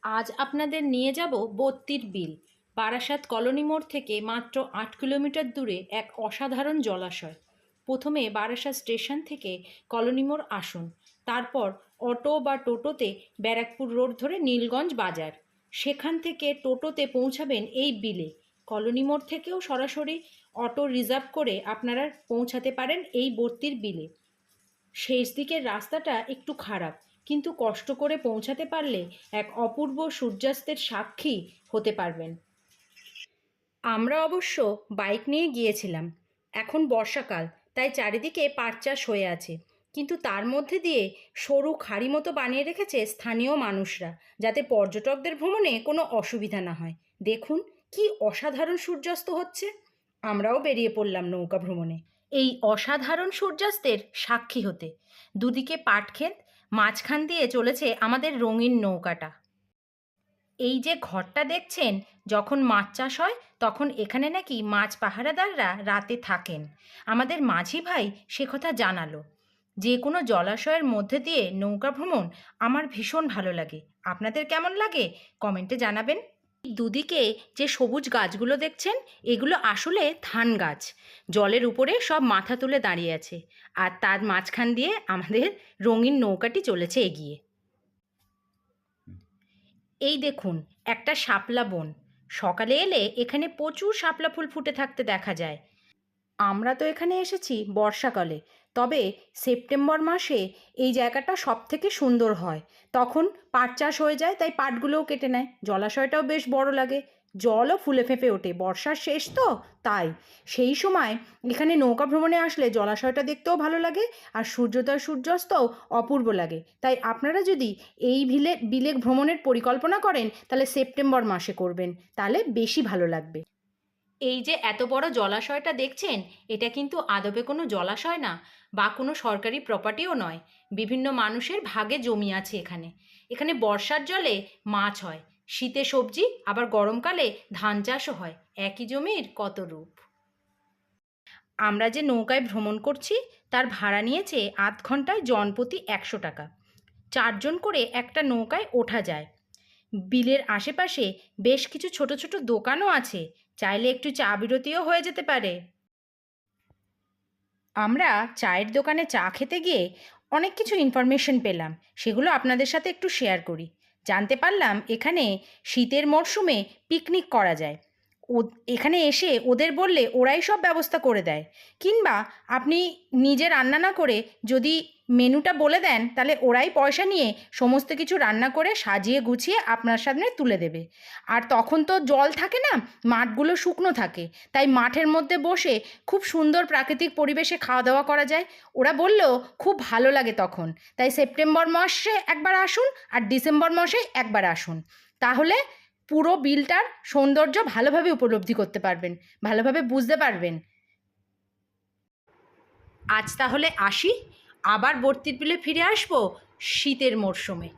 আজ আপনাদের নিয়ে যাব বত্তির বিল। বারাসাত কলোনি মোড় থেকে মাত্র ৮ কিলোমিটার দূরে এক অসাধারণ জলাশয়। প্রথমে বারাসাত স্টেশন থেকে কলোনি মোড় আসুন, তারপর অটো বা টোটোতে ব্যারাকপুর রোড ধরে নীলগঞ্জ বাজার, সেখান থেকে টোটোতে পৌঁছাবেন এই বিলে। কলোনি মোড় থেকেও সরাসরি অটো রিজার্ভ করে আপনারা পৌঁছাতে পারেন এই বত্তির বিলে। শেষ দিকের রাস্তাটা একটু খারাপ, কিন্তু কষ্ট করে পৌঁছাতে পারলে এক অপূর্ব সূর্যাস্তের সাক্ষী হতে পারবেন। আমরা অবশ্য বাইক নিয়ে গিয়েছিলাম। এখন বর্ষাকাল, তাই চারিদিকে পাট চাষ হয়ে আছে, কিন্তু তার মধ্যে দিয়ে সরু খাড়ি মতো বানিয়ে রেখেছে স্থানীয় মানুষরা, যাতে পর্যটকদের ভ্রমণে কোনো অসুবিধা না হয়। দেখুন কি অসাধারণ সূর্যাস্ত হচ্ছে। আমরাও বেরিয়ে পড়লাম নৌকা ভ্রমণে এই অসাধারণ সূর্যাস্তের সাক্ষী হতে। দুদিকে পাট ক্ষেত, মাঝখান দিয়ে চলেছে আমাদের রঙিন নৌকাটা। এই যে ঘরটা দেখছেন, যখন মাছ চাষ হয় তখন এখানে নাকি মাছ পাহারাদাররা রাতে থাকেন। আমাদের মাঝি ভাই সে কথা জানালো। যে কোনো জলাশয়ের মধ্যে দিয়ে নৌকা ভ্রমণ আমার ভীষণ ভালো লাগে। আপনাদের কেমন লাগে কমেন্টে জানাবেন। দুদিকে যে সবুজ গাছগুলো দেখছেন, এগুলো আসলে ধান গাছ। জলের উপরে সব মাথা তুলে দাঁড়িয়ে আছে, আর তার মাঝখান দিয়ে আমাদের রঙিন নৌকাটি চলেছে এগিয়ে। এই দেখুন একটা শাপলা বন। সকালে এলে এখানে প্রচুর শাপলা ফুল ফুটে থাকতে দেখা যায়। আমরা তো এখানে এসেছি বর্ষাকালে, তবে সেপ্টেম্বর মাসে এই জায়গাটা সব থেকে সুন্দর হয়। তখন পাট চাষ হয়ে যায়, তাই পাটগুলোও কেটে নেয়। জলাশয়টাও বেশ বড় লাগে, জলও ফুলে ফেঁপে ওঠে। বর্ষার শেষ তো, তাই সেই সময় এখানে নৌকা ভ্রমণে আসলে জলাশয়টা দেখতেও ভালো লাগে, আর সূর্যোদয় সূর্যাস্তও অপূর্ব লাগে। তাই আপনারা যদি এই বিলে ভ্রমণের পরিকল্পনা করেন, তাহলে সেপ্টেম্বর মাসে করবেন, তাহলে বেশি ভালো লাগবে। এই যে এত বড় জলাশয়টা দেখছেন, এটা কিন্তু আদবে কোনো জলাশয় না, বা কোনো সরকারি প্রপার্টিও নয়। বিভিন্ন মানুষের ভাগে জমি আছে এখানে। এখানে বর্ষার জলে মাছ হয়, শীতে সবজি, আবার গরমকালে ধান চাষও হয়। একই জমির কত রূপ। আমরা যে নৌকায় ভ্রমণ করছি তার ভাড়া নিয়েছে আধ ঘন্টায় জনপ্রতি ১০০ টাকা। ৪ জন করে একটা নৌকায় ওঠা যায়। বিলের আশেপাশে বেশ কিছু ছোট ছোট দোকানও আছে, চাইলে একটু চা বিরতিও হয়ে যেতে পারে। আমরা চায়ের দোকানে চা খেতে গিয়ে অনেক কিছু ইনফরমেশন পেলাম, সেগুলো আপনাদের সাথে একটু শেয়ার করি। জানতে পারলাম এখানে শীতের মরশুমে পিকনিক করা যায়। এখানে এসে ওদের বললে ওরাই সব ব্যবস্থা করে দেয়, কিংবা আপনি নিজে রান্না না করে যদি মেনুটা বলে দেন, তাহলে ওরাই পয়সা নিয়ে সমস্ত কিছু রান্না করে সাজিয়ে গুছিয়ে আপনার সামনে তুলে দেবে। আর তখন তো জল থাকে না, মাঠগুলো শুকনো থাকে, তাই মাঠের মধ্যে বসে খুব সুন্দর প্রাকৃতিক পরিবেশে খাওয়া দাওয়া করা যায়। ওরা বলল খুব ভালো লাগে তখন। তাই সেপ্টেম্বর মাসে একবার আসুন, আর ডিসেম্বর মাসে একবার আসুন, তাহলে পুরো বিলটার সৌন্দর্য ভালোভাবে উপলব্ধি করতে পারবেন, ভালোভাবে বুঝতে পারবেন। আজ তাহলে আসি, আবার বর্তির বিলে ফিরে আসবো শীতের মরশুমে।